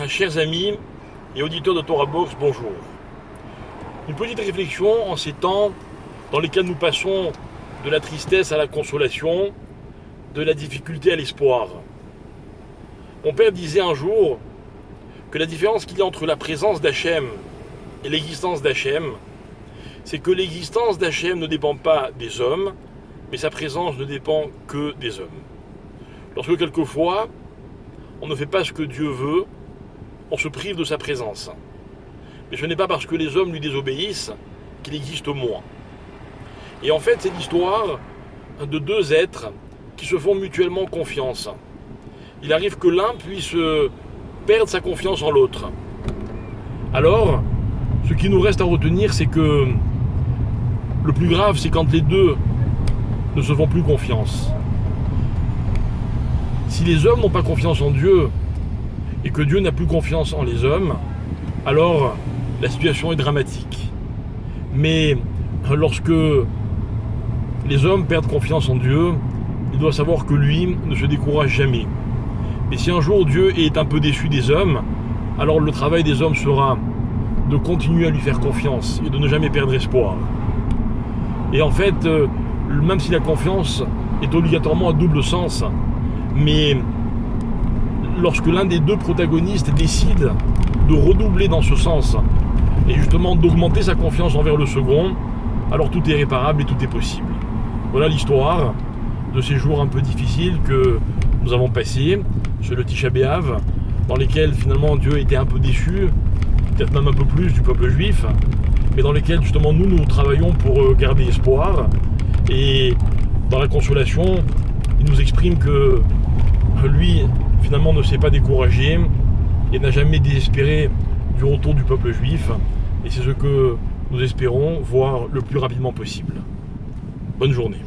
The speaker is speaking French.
Chers amis et auditeurs de Torah Box, bonjour. Une petite réflexion en ces temps dans lesquels nous passons de la tristesse à la consolation, de la difficulté à l'espoir. Mon père disait un jour que la différence qu'il y a entre la présence d'Hachem et l'existence d'Hachem, c'est que l'existence d'Hachem ne dépend pas des hommes, mais sa présence ne dépend que des hommes. Lorsque quelquefois, on ne fait pas ce que Dieu veut, on se prive de sa présence. Mais ce n'est pas parce que les hommes lui désobéissent qu'il existe moins. Et en fait, c'est l'histoire de deux êtres qui se font mutuellement confiance. Il arrive que l'un puisse perdre sa confiance en l'autre. Alors, ce qui nous reste à retenir, c'est que le plus grave, c'est quand les deux ne se font plus confiance. Si les hommes n'ont pas confiance en Dieu et que Dieu n'a plus confiance en les hommes, alors la situation est dramatique. Mais lorsque les hommes perdent confiance en Dieu, il doit savoir que lui ne se décourage jamais. Et si un jour Dieu est un peu déçu des hommes, alors le travail des hommes sera de continuer à lui faire confiance et de ne jamais perdre espoir. Et en fait, même si la confiance est obligatoirement à double sens, mais lorsque l'un des deux protagonistes décide de redoubler dans ce sens et justement d'augmenter sa confiance envers le second, alors tout est réparable et tout est possible. Voilà l'histoire de ces jours un peu difficiles que nous avons passés sur le Tisha B'Av, dans lesquels finalement Dieu était un peu déçu, peut-être même un peu plus du peuple juif, mais dans lesquels justement nous travaillons pour garder espoir. Et dans la consolation, il nous exprime que lui finalement ne s'est pas découragé et n'a jamais désespéré du retour du peuple juif, et c'est ce que nous espérons voir le plus rapidement possible. Bonne journée.